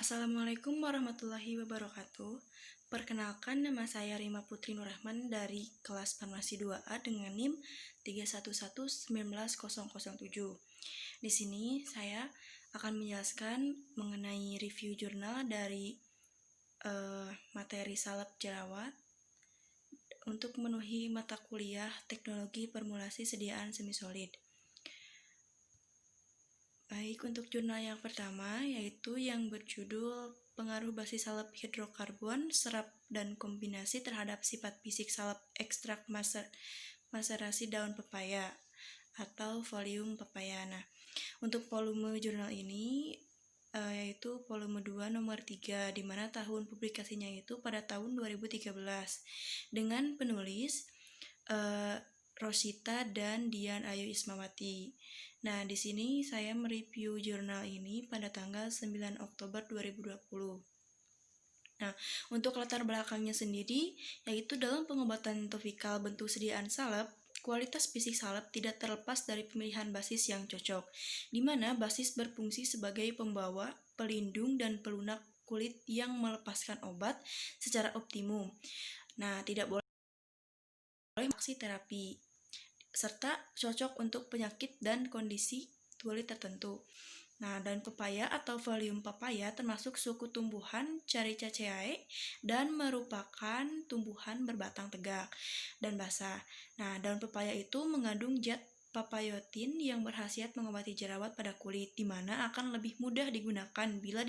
Assalamualaikum warahmatullahi wabarakatuh. Perkenalkan, nama saya Rima Putri Nurrahman dari kelas Farmasi 2A dengan NIM 311190007. Di sini saya akan menjelaskan mengenai review jurnal dari materi salep jerawat untuk memenuhi mata kuliah Teknologi Formulasi Sediaan Semisolid. Baik, untuk jurnal yang pertama yaitu yang berjudul Pengaruh Basis Salep Hidrokarbon, Serap dan Kombinasi Terhadap Sifat Fisik Salep Ekstrak Maserasi Daun Pepaya atau volume pepaya. Nah, untuk volume jurnal ini yaitu volume 2 nomor 3, di mana tahun publikasinya itu pada tahun 2013 dengan penulis Rosita dan Dian Ayu Ismawati. Nah, di sini saya mereview jurnal ini pada tanggal 9 Oktober 2020. Nah, untuk latar belakangnya sendiri, yaitu dalam pengobatan topikal bentuk sediaan salep, kualitas fisik salep tidak terlepas dari pemilihan basis yang cocok, di mana basis berfungsi sebagai pembawa, pelindung, dan pelunak kulit yang melepaskan obat secara optimum. Nah, tidak boleh aksi terapi, serta cocok untuk penyakit dan kondisi kulit tertentu. Nah, daun pepaya atau volume pepaya termasuk suku tumbuhan Caricaceae dan merupakan tumbuhan berbatang tegak dan basah. Nah, daun pepaya itu mengandung zat papayotin yang berkhasiat mengobati jerawat pada kulit, di mana akan lebih mudah digunakan bila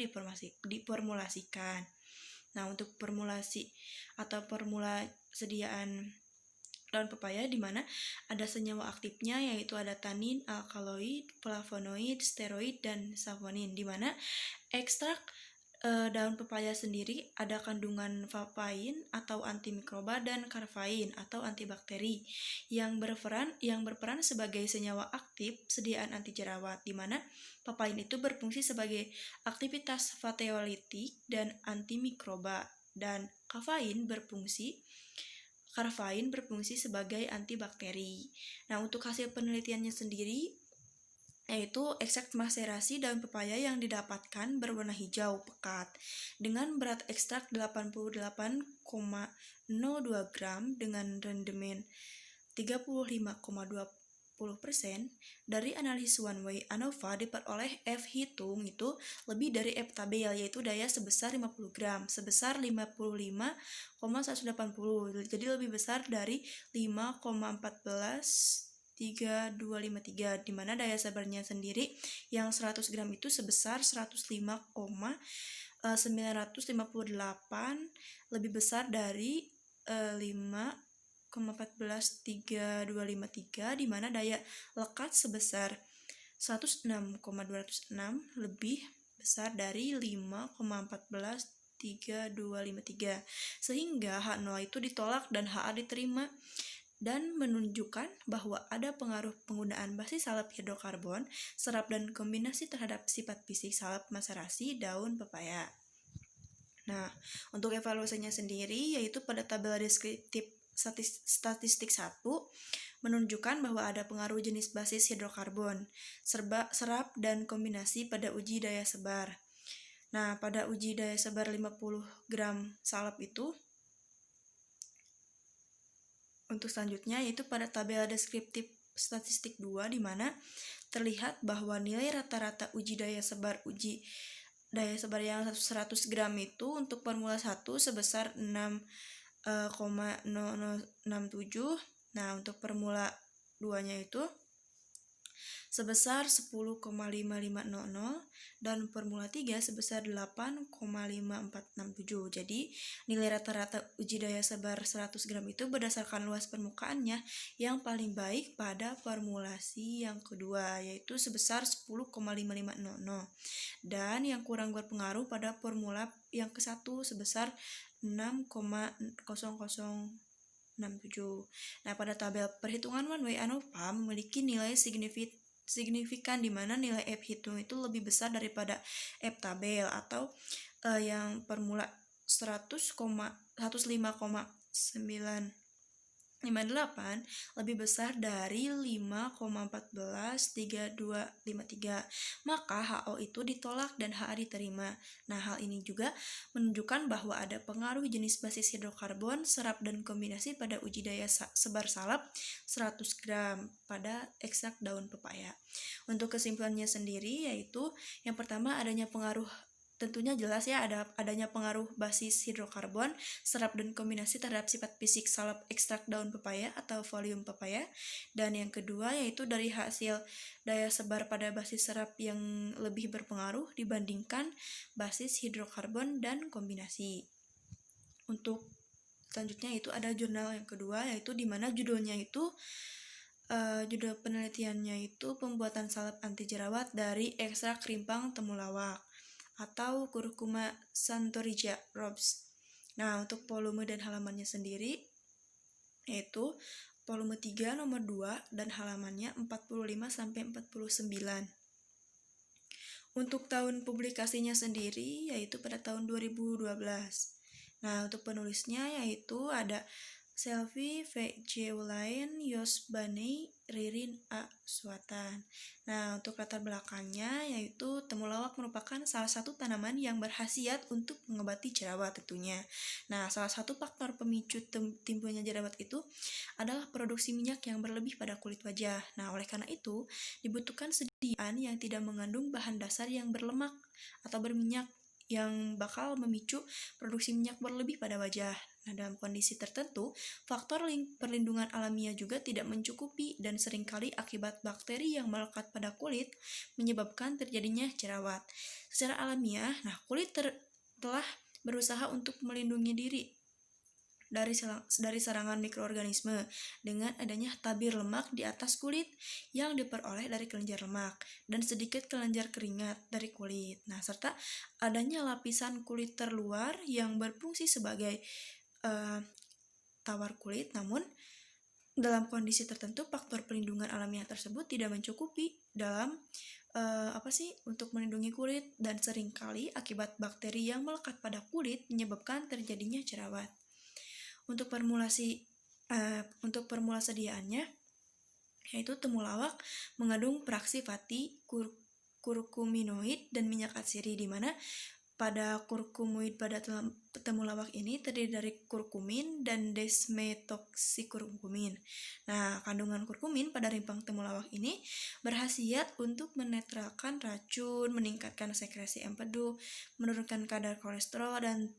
diformulasikan. Nah, untuk formulasi atau formula sediaan daun pepaya di mana ada senyawa aktifnya, yaitu ada tanin, alkaloid, flavonoid, steroid, dan savonin, di mana ekstrak daun pepaya sendiri ada kandungan papain atau antimikroba dan karvain atau antibakteri yang berperan sebagai senyawa aktif sediaan anti jerawat, di mana papain itu berfungsi sebagai aktivitas vateolitik dan antimikroba, dan karvain berfungsi sebagai antibakteri. Nah, untuk hasil penelitiannya sendiri, yaitu ekstrak maserasi daun pepaya yang didapatkan berwarna hijau pekat dengan berat ekstrak 88,02 gram dengan rendemen 35,20%. Dari analisis one way ANOVA diperoleh F hitung itu lebih dari F tabel, yaitu daya sebesar 50 gram sebesar 55,180, jadi lebih besar dari 5,143253, di mana daya sabarnya sendiri yang 100 gram itu sebesar 105,958, lebih besar dari 5,143253, di mana daya lekat sebesar 106,206, lebih besar dari 5,143253, sehingga H0 itu ditolak dan HA diterima, dan menunjukkan bahwa ada pengaruh penggunaan basis salep hidrokarbon, serap dan kombinasi terhadap sifat fisik salep maserasi daun pepaya. Nah, untuk evaluasinya sendiri yaitu pada tabel deskriptif statistik 1 menunjukkan bahwa ada pengaruh jenis basis hidrokarbon, serap dan kombinasi pada uji daya sebar. Nah, pada uji daya sebar 50 gram salep itu, untuk selanjutnya yaitu pada tabel deskriptif statistik 2, di mana terlihat bahwa nilai rata-rata uji daya sebar yang 100 gram itu untuk formula 1 sebesar 6,0067. Nah, untuk formula 2-nya itu sebesar 10,5500 dan formula 3 sebesar 8,5467. Jadi, nilai rata-rata uji daya sebar 100 gram itu berdasarkan luas permukaannya yang paling baik pada formulasi yang kedua, yaitu sebesar 10,5500, dan yang kurang berpengaruh pada formula yang ke-1 sebesar 6,0067. Nah, pada tabel perhitungan one way ANOVA memiliki nilai signifikan, di mana nilai F hitung itu lebih besar daripada F tabel atau yang formula 105,9 58 lebih besar dari 5,143253, maka HO itu ditolak dan HA diterima. Nah, hal ini juga menunjukkan bahwa ada pengaruh jenis basis hidrokarbon, serap, dan kombinasi pada uji daya sebar salep 100 gram pada ekstrak daun pepaya. Untuk kesimpulannya sendiri yaitu yang pertama adanya pengaruh, tentunya jelas ya, adanya pengaruh basis hidrokarbon, serap, dan kombinasi terhadap sifat fisik salep ekstrak daun pepaya atau volume pepaya. Dan yang kedua yaitu dari hasil daya sebar pada basis serap yang lebih berpengaruh dibandingkan basis hidrokarbon dan kombinasi. Untuk selanjutnya itu ada jurnal yang kedua, yaitu dimana judulnya itu judul penelitiannya itu pembuatan salep anti jerawat dari ekstrak rimpang temulawak atau Curcuma santorigia Robs. Nah, untuk volume dan halamannya sendiri yaitu volume 3 nomor 2 dan halamannya 45-49. Untuk tahun publikasinya sendiri yaitu pada tahun 2012. Nah, untuk penulisnya yaitu ada Selvi V.J. Ulain, Yos Bani, Ririn A. Suatan. Nah, untuk latar belakangnya yaitu temulawak merupakan salah satu tanaman yang berkhasiat untuk mengobati jerawat tentunya. Nah, salah satu faktor pemicu timbulnya jerawat itu adalah produksi minyak yang berlebih pada kulit wajah. Nah, oleh karena itu dibutuhkan sediaan yang tidak mengandung bahan dasar yang berlemak atau berminyak yang bakal memicu produksi minyak berlebih pada wajah. Nah, dalam kondisi tertentu, faktor perlindungan alamiah juga tidak mencukupi dan seringkali akibat bakteri yang melekat pada kulit menyebabkan terjadinya jerawat. Secara alamiah, kulit telah berusaha untuk melindungi diri dari serangan mikroorganisme dengan adanya tabir lemak di atas kulit yang diperoleh dari kelenjar lemak dan sedikit kelenjar keringat dari kulit. Nah, serta adanya lapisan kulit terluar yang berfungsi sebagai tawar kulit. Namun dalam kondisi tertentu faktor perlindungan alamiah tersebut tidak mencukupi dalam untuk melindungi kulit dan seringkali akibat bakteri yang melekat pada kulit menyebabkan terjadinya jerawat. Untuk formula sediaannya yaitu temulawak mengandung fraksi fatty, kurkuminoid, dan minyak atsiri, di mana pada kurkumoid pada temulawak ini terdiri dari kurkumin dan desmetoxikurkumin. Nah, kandungan kurkumin pada rimpang temulawak ini berkhasiat untuk menetralkan racun, meningkatkan sekresi empedu, menurunkan kadar kolesterol dan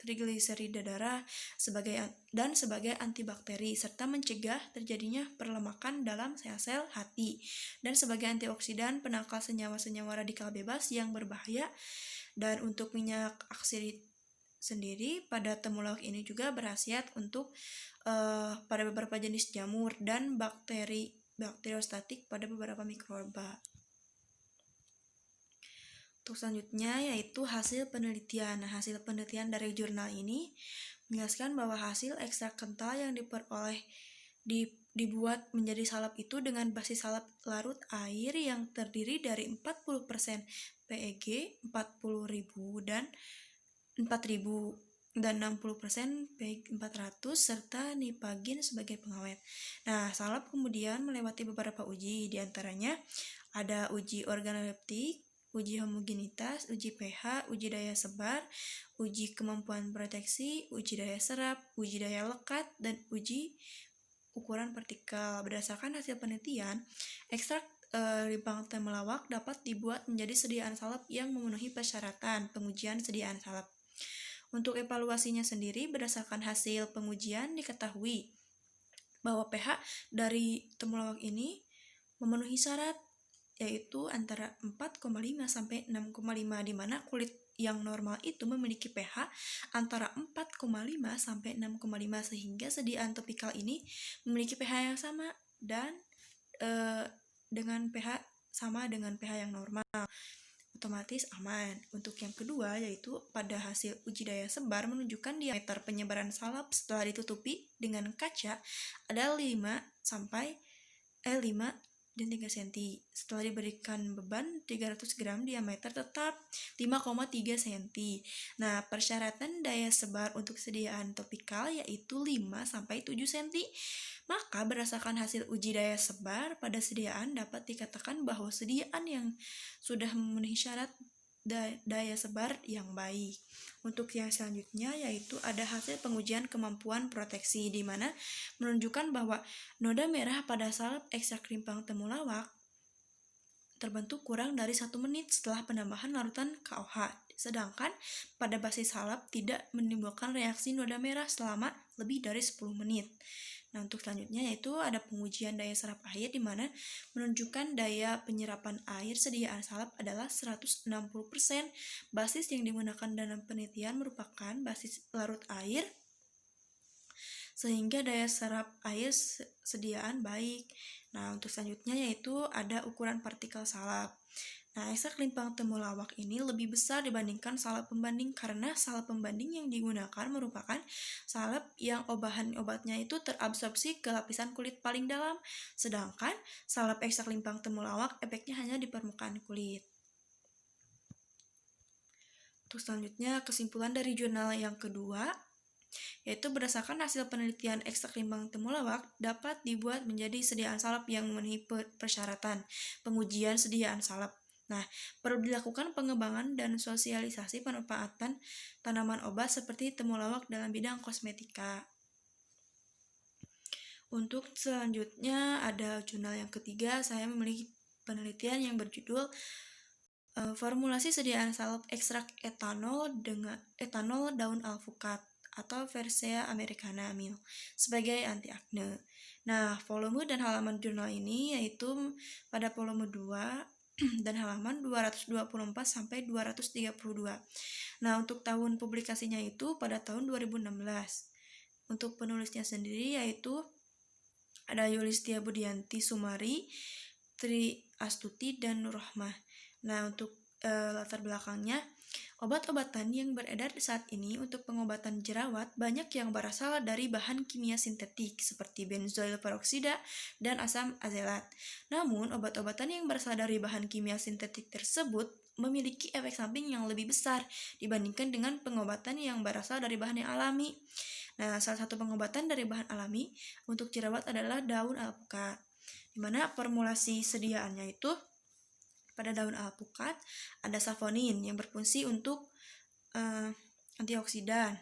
trigliserida darah sebagai antibakteri, serta mencegah terjadinya perlemakan dalam sel-sel hati, dan sebagai antioksidan penangkal senyawa-senyawa radikal bebas yang berbahaya. Dan untuk minyak atsiri sendiri pada temulawak ini juga berkhasiat untuk pada beberapa jenis jamur dan bakteriostatik pada beberapa mikroba. Untuk selanjutnya yaitu hasil penelitian. Nah, hasil penelitian dari jurnal ini menjelaskan bahwa hasil ekstrak kental yang dibuat menjadi salep itu dengan basis salep larut air yang terdiri dari 40% PEG 40.000 dan 4.000 dan 60% PEG 400 serta nipagin sebagai pengawet. Nah, salep kemudian melewati beberapa uji, diantaranya ada uji organoleptik, uji homogenitas, uji pH, uji daya sebar, uji kemampuan proteksi, uji daya serap, uji daya lekat, dan uji ukuran partikel. Berdasarkan hasil penelitian, ekstrak rimpang temulawak dapat dibuat menjadi sediaan salep yang memenuhi persyaratan pengujian sediaan salep. Untuk evaluasinya sendiri, berdasarkan hasil pengujian diketahui bahwa pH dari temulawak ini memenuhi syarat, yaitu antara 4,5 sampai 6,5, di mana kulit yang normal itu memiliki pH antara 4,5 sampai 6,5, sehingga sediaan topikal ini memiliki pH yang sama dan dengan pH sama dengan pH yang normal, otomatis aman. Untuk yang kedua yaitu pada hasil uji daya sebar menunjukkan diameter penyebaran salep setelah ditutupi dengan kaca ada 5 dan 3 cm. Setelah diberikan beban 300 gram, diameter tetap 5,3 cm. Nah, persyaratan daya sebar untuk sediaan topikal yaitu 5-7 cm. Maka berdasarkan hasil uji daya sebar pada sediaan dapat dikatakan bahwa sediaan yang sudah memenuhi syarat daya sebar yang baik. Untuk yang selanjutnya yaitu ada hasil pengujian kemampuan proteksi, di mana menunjukkan bahwa noda merah pada salep ekstrak rimpang temulawak terbentuk kurang dari 1 menit setelah penambahan larutan KOH, sedangkan pada basis salep tidak menimbulkan reaksi noda merah selama lebih dari 10 menit. Nah, untuk selanjutnya yaitu ada pengujian daya serap air, di mana menunjukkan daya penyerapan air sediaan salep adalah 160%. Basis yang digunakan dalam penelitian merupakan basis larut air, sehingga daya serap air sediaan baik. Nah, untuk selanjutnya yaitu ada ukuran partikel salep. Nah, ekstrak rimpang temulawak ini lebih besar dibandingkan salep pembanding karena salep pembanding yang digunakan merupakan salep yang bahan obatnya itu terabsorpsi ke lapisan kulit paling dalam, sedangkan salep ekstrak rimpang temulawak efeknya hanya di permukaan kulit. Untuk selanjutnya kesimpulan dari jurnal yang kedua, yaitu berdasarkan hasil penelitian ekstrak rimpang temulawak dapat dibuat menjadi sediaan salep yang memenuhi persyaratan pengujian sediaan salep. Nah, perlu dilakukan pengembangan dan sosialisasi pemanfaatan tanaman obat seperti temulawak dalam bidang kosmetika. Untuk selanjutnya ada jurnal yang ketiga, saya memiliki penelitian yang berjudul formulasi sediaan salep ekstrak etanol dengan etanol daun alpukat atau Persea americana mil sebagai anti akne. Nah, volume dan halaman jurnal ini yaitu pada volume 2 dan halaman 224 sampai 232. Nah, untuk tahun publikasinya itu pada tahun 2016. Untuk penulisnya sendiri yaitu ada Yulistia Budianti Sumari, Tri Astuti, dan Nur Rahmah. Nah, untuk latar belakangnya, obat-obatan yang beredar saat ini untuk pengobatan jerawat banyak yang berasal dari bahan kimia sintetik seperti benzoil peroksida dan asam azelat. Namun, obat-obatan yang berasal dari bahan kimia sintetik tersebut memiliki efek samping yang lebih besar dibandingkan dengan pengobatan yang berasal dari bahan yang alami. Nah, salah satu pengobatan dari bahan alami untuk jerawat adalah daun alpukat, di mana formulasi sediaannya itu pada daun alpukat ada savonin yang berfungsi untuk antioksidan.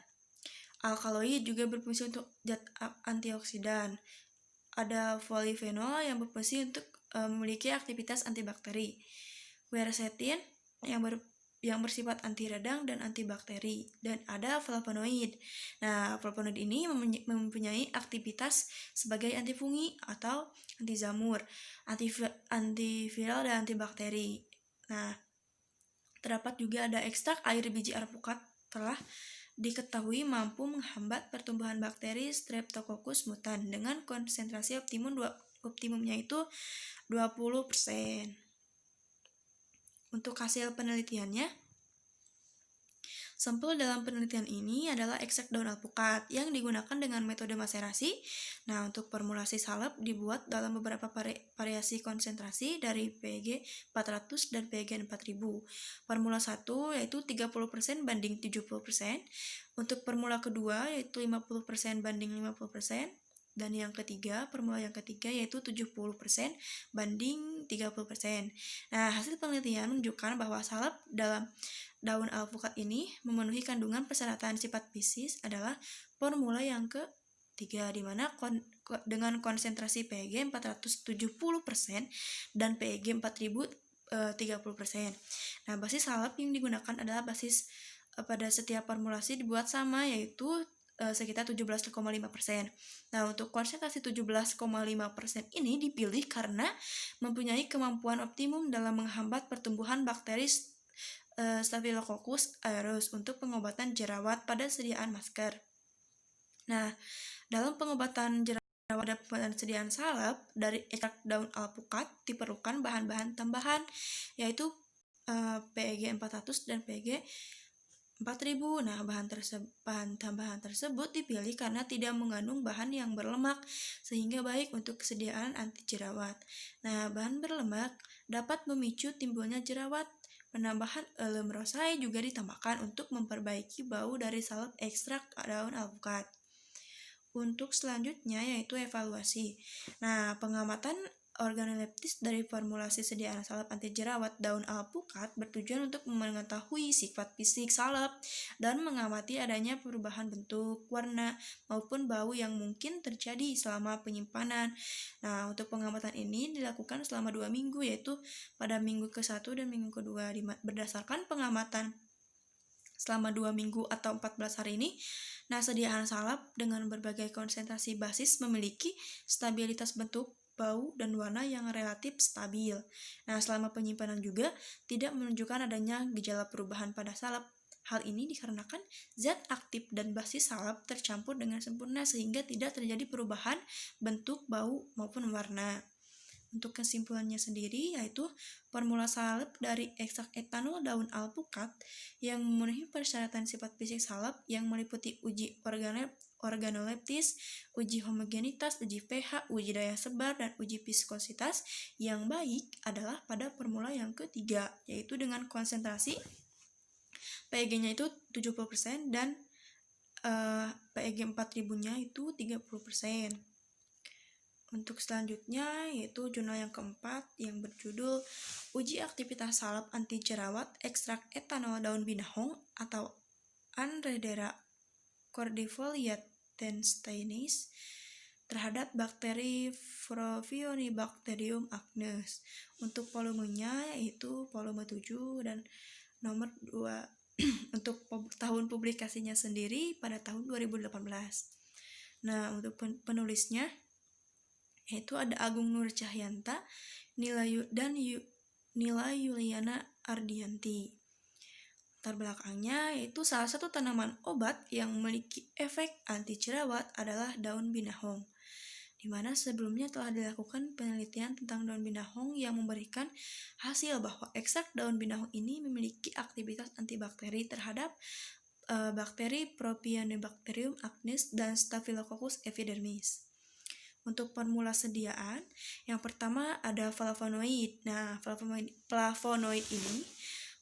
Alkaloid juga berfungsi untuk zat antioksidan. Ada polifenol yang berfungsi untuk memiliki aktivitas antibakteri. Quercetin yang bersifat anti radang dan antibakteri, dan ada flavonoid. Nah, flavonoid ini mempunyai aktivitas sebagai antifungi atau anti jamur, antiviral dan antibakteri. Nah, terdapat juga ada ekstrak air biji alpukat telah diketahui mampu menghambat pertumbuhan bakteri Streptococcus mutan dengan konsentrasi optimumnya itu 20%. Untuk hasil penelitiannya, sampel dalam penelitian ini adalah ekstrak daun alpukat yang digunakan dengan metode maserasi. Nah, untuk formulasi salep dibuat dalam beberapa variasi konsentrasi dari PEG 400 dan PEG 4000. Formula 1 yaitu 30% banding 70%. Untuk formula kedua yaitu 50% banding 50%. Dan yang ketiga, formula yang ketiga yaitu 70% banding 30%. Nah, hasil penelitian menunjukkan bahwa salep dalam daun alpukat ini memenuhi kandungan persyaratan sifat fisik adalah formula yang ketiga, di mana dengan konsentrasi PEG 470% dan PEG 4000 30%. Nah, basis salep yang digunakan adalah basis pada setiap formulasi dibuat sama, yaitu sekitar 17,5%. Nah, untuk konsentrasi 17,5% ini dipilih karena mempunyai kemampuan optimum dalam menghambat pertumbuhan bakteri Staphylococcus aureus untuk pengobatan jerawat pada sediaan masker. Nah, dalam pengobatan jerawat pada pengobatan sediaan salep dari ekstrak daun alpukat diperlukan bahan-bahan tambahan, yaitu PEG 400 dan PEG 4000. Nah, bahan tambahan tersebut dipilih karena tidak mengandung bahan yang berlemak, sehingga baik untuk kesediaan anti jerawat. Nah, bahan berlemak dapat memicu timbulnya jerawat. Penambahan elem rosai juga ditambahkan untuk memperbaiki bau dari salep ekstrak daun alpukat. Untuk selanjutnya yaitu evaluasi. Nah, pengamatan organoleptis dari formulasi sediaan salep anti jerawat daun alpukat bertujuan untuk mengetahui sifat fisik salep dan mengamati adanya perubahan bentuk, warna, maupun bau yang mungkin terjadi selama penyimpanan. Nah, untuk pengamatan ini dilakukan selama 2 minggu, yaitu pada minggu ke-1 dan minggu kedua. Berdasarkan pengamatan selama 2 minggu atau 14 hari ini, nah, sediaan salep dengan berbagai konsentrasi basis memiliki stabilitas bentuk, bau, dan warna yang relatif stabil. Nah, selama penyimpanan juga tidak menunjukkan adanya gejala perubahan pada salep. Hal ini dikarenakan zat aktif dan basis salep tercampur dengan sempurna sehingga tidak terjadi perubahan bentuk, bau, maupun warna. Untuk kesimpulannya sendiri yaitu formula salep dari ekstrak etanol daun alpukat yang memenuhi persyaratan sifat fisik salep yang meliputi uji organoleptis, uji homogenitas, uji pH, uji daya sebar, dan uji viskositas yang baik adalah pada formula yang ketiga, yaitu dengan konsentrasi PEG-nya itu 70% dan PEG 4000-nya itu 30%. Untuk selanjutnya yaitu jurnal yang keempat yang berjudul Uji Aktivitas Salep Anti Jerawat Ekstrak Etanol Daun Binahong atau Anredera cordifoliatensteinis terhadap bakteri Propionibacterium acnes. Untuk volumenya yaitu volume 7 dan nomor 2. Untuk tahun publikasinya sendiri pada tahun 2018. Nah, untuk penulisnya yaitu ada Agung Nur Cahyanta dan Nila Yuliana Ardianti. Latar belakangnya yaitu salah satu tanaman obat yang memiliki efek anti jerawat adalah daun binahong, di mana sebelumnya telah dilakukan penelitian tentang daun binahong yang memberikan hasil bahwa ekstrak daun binahong ini memiliki aktivitas antibakteri terhadap bakteri Propionibacterium acnes dan Staphylococcus epidermis. Untuk formula sediaan, yang pertama ada flavonoid. Nah, flavonoid ini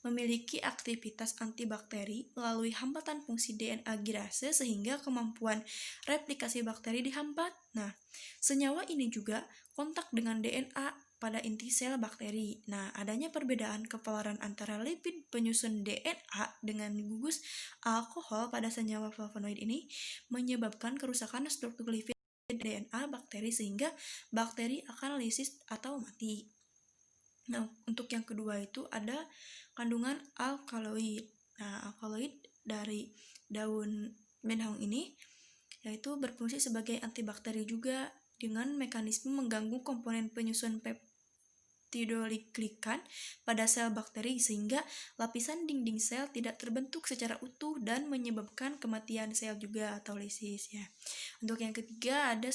memiliki aktivitas antibakteri melalui hambatan fungsi DNA girase sehingga kemampuan replikasi bakteri dihambat. Nah, senyawa ini juga kontak dengan DNA pada inti sel bakteri. Nah, adanya perbedaan kepolaran antara lipid penyusun DNA dengan gugus alkohol pada senyawa flavonoid ini menyebabkan kerusakan struktur lipid DNA bakteri sehingga bakteri akan lisis atau mati. Nah, untuk yang kedua itu ada kandungan alkaloid. Nah, alkaloid dari daun binahong ini yaitu berfungsi sebagai antibakteri juga dengan mekanisme mengganggu komponen penyusun peptidoglykan pada sel bakteri sehingga lapisan dinding sel tidak terbentuk secara utuh dan menyebabkan kematian sel juga atau lisis ya. Untuk yang ketiga ada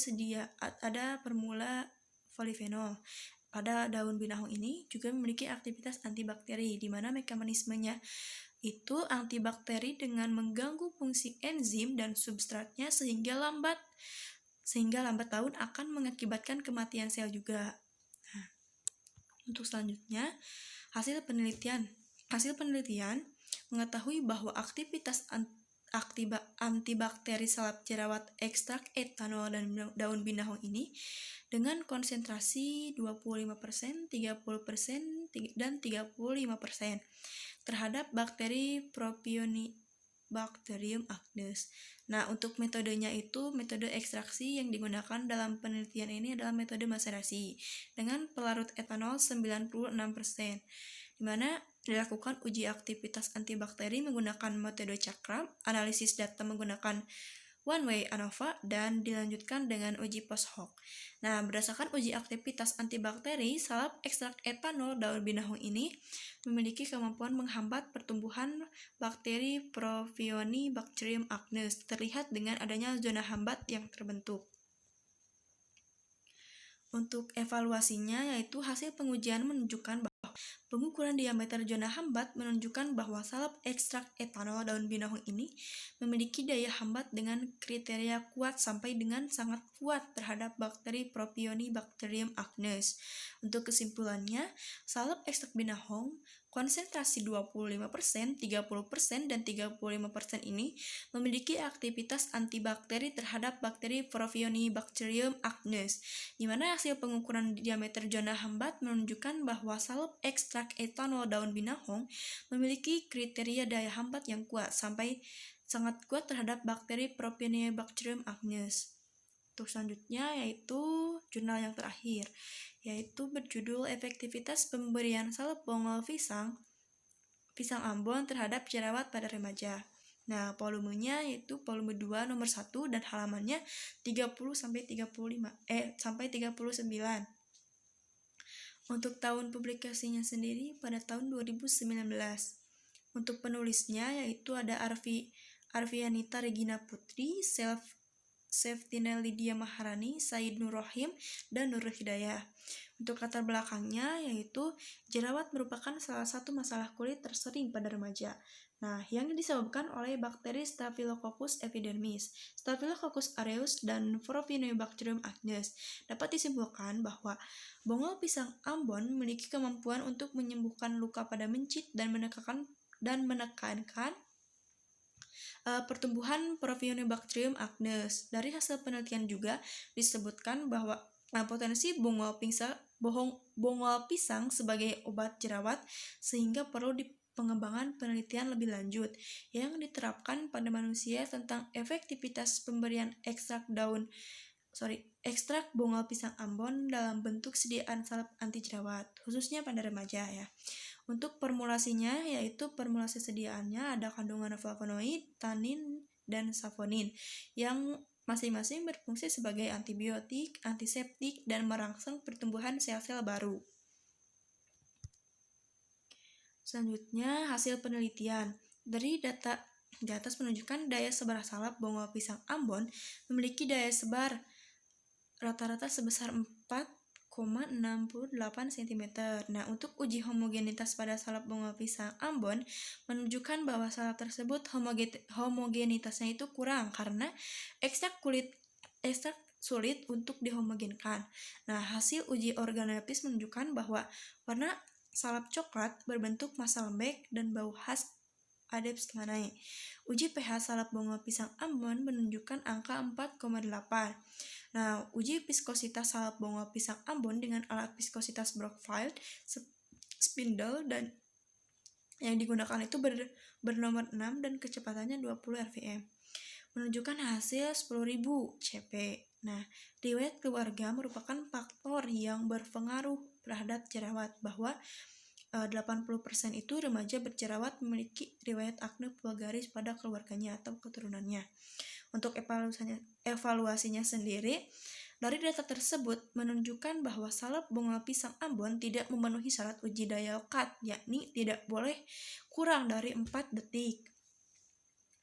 formula polifenol. Pada daun binahong ini juga memiliki aktivitas antibakteri di mana mekanismenya itu antibakteri dengan mengganggu fungsi enzim dan substratnya sehingga lambat laun akan mengakibatkan kematian sel juga. Nah, untuk selanjutnya hasil penelitian mengetahui bahwa aktivitas antibakteri salep jerawat ekstrak etanol dan daun binahong ini dengan konsentrasi 25%, 30%, dan 35% terhadap bakteri Propionibacterium acnes. Nah, untuk metodenya itu metode ekstraksi yang digunakan dalam penelitian ini adalah metode maserasi dengan pelarut etanol 96%, di mana dilakukan uji aktivitas antibakteri menggunakan metode cakram, analisis data menggunakan one-way ANOVA, dan dilanjutkan dengan uji post hoc. Nah, berdasarkan uji aktivitas antibakteri, salep ekstrak etanol daun binahong ini memiliki kemampuan menghambat pertumbuhan bakteri Propionibacterium acnes, terlihat dengan adanya zona hambat yang terbentuk. Untuk evaluasinya yaitu hasil pengujian menunjukkan bahwa pengukuran diameter zona hambat menunjukkan bahwa salep ekstrak etanol daun binohong ini memiliki daya hambat dengan kriteria kuat sampai dengan sangat kuat terhadap bakteri Propionibacterium acnes. Untuk kesimpulannya, salep ekstrak binohong konsentrasi 25%, 30%, dan 35% ini memiliki aktivitas antibakteri terhadap bakteri Propionibacterium acnes, di mana hasil pengukuran diameter zona hambat menunjukkan bahwa salep ekstrak etanol daun binohong memiliki kriteria daya hambat yang kuat sampai sangat kuat terhadap bakteri Propionibacterium acnes. Untuk selanjutnya yaitu jurnal yang terakhir, yaitu berjudul Efektivitas Pemberian Salep Bongol Pisang Ambon terhadap jerawat pada remaja. Nah, volumenya yaitu volume 2 nomor 1 dan halamannya 30 sampai 39. Untuk tahun publikasinya sendiri pada tahun 2019. Untuk penulisnya yaitu ada Arvianita Regina Putri, Seftina Lydia Maharani, Said Nur Rohim, dan Nurul Hidayah. Untuk latar belakangnya yaitu jerawat merupakan salah satu masalah kulit tersering pada remaja. Nah, yang disebabkan oleh bakteri Staphylococcus epidermis, Staphylococcus aureus, dan Propionibacterium acnes. Dapat disimpulkan bahwa bongol pisang Ambon memiliki kemampuan untuk menyembuhkan luka pada mencit dan menekankan pertumbuhan Propionibacterium acnes. Dari hasil penelitian juga disebutkan bahwa potensi bongol pisang sebagai obat jerawat sehingga perlu pengembangan penelitian lebih lanjut yang diterapkan pada manusia tentang efektivitas pemberian ekstrak bongol pisang Ambon dalam bentuk sediaan salep anti jerawat, khususnya pada remaja ya. Untuk formulasinya, yaitu formulasi sediaannya ada kandungan flavonoid, tanin, dan saponin yang masing-masing berfungsi sebagai antibiotik, antiseptik, dan merangsang pertumbuhan sel-sel baru. Selanjutnya, hasil penelitian. Dari data di atas menunjukkan daya sebar salep bongol pisang Ambon memiliki daya sebar rata-rata sebesar 4,68 cm. Nah, untuk uji homogenitas pada salep bongol pisang Ambon menunjukkan bahwa salep tersebut homogenitasnya itu kurang karena ekstrak sulit untuk dihomogenkan. Nah, hasil uji organoleptis menunjukkan bahwa warna salep coklat berbentuk massa lembek dan bau khas adepts lanai. Uji pH salep bongol pisang Ambon menunjukkan angka 4,8. Nah, uji viskositas salep bongol pisang Ambon dengan alat viskositas Brockfield spindle dan yang digunakan itu bernomor 6 dan kecepatannya 20 rpm. Menunjukkan hasil 10.000 cp. Nah, riwayat keluarga merupakan faktor yang berpengaruh terhadap jerawat, bahwa 80% itu remaja berjerawat memiliki riwayat akne vulgaris pada keluarganya atau keturunannya. Untuk evaluasinya sendiri, dari data tersebut menunjukkan bahwa salep bongol pisang Ambon tidak memenuhi syarat uji daya lekat, yakni tidak boleh kurang dari 4 detik.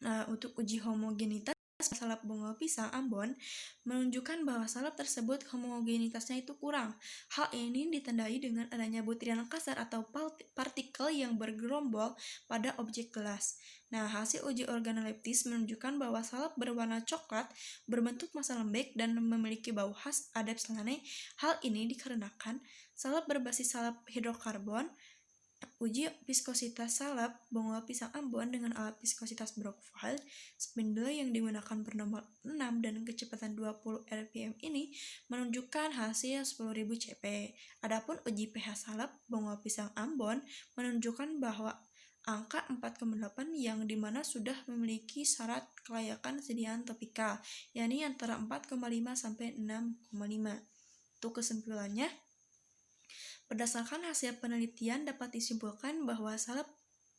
Nah, untuk uji homogenitas salep bongol pisang Ambon menunjukkan bahwa salep tersebut homogenitasnya itu kurang. Hal ini ditandai dengan adanya butiran kasar atau partikel yang bergerombol pada objek gelas. Nah, hasil uji organoleptis menunjukkan bahwa salep berwarna coklat, berbentuk massa lembek, dan memiliki bau khas adepts lanai. Hal ini dikarenakan salep berbasis salep hidrokarbon. Uji viskositas salep bongol pisang Ambon dengan alat viskositas Brockfield spindle yang digunakan bernomor 6 dan kecepatan 20 rpm ini menunjukkan hasil 10.000 cp. Adapun uji pH salep bongol pisang Ambon menunjukkan bahwa angka 4,8 yang dimana sudah memiliki syarat kelayakan sediaan topikal, yakni antara 4,5 sampai 6,5. Untuk kesimpulannya, berdasarkan hasil penelitian dapat disimpulkan bahwa salep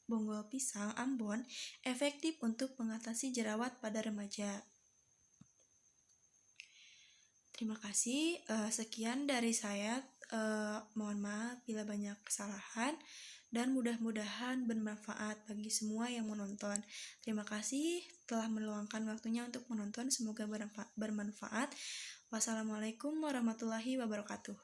bongol pisang Ambon efektif untuk mengatasi jerawat pada remaja. Terima kasih, sekian dari saya. Mohon maaf bila banyak kesalahan dan mudah-mudahan bermanfaat bagi semua yang menonton. Terima kasih telah meluangkan waktunya untuk menonton, semoga bermanfaat. Wassalamualaikum warahmatullahi wabarakatuh.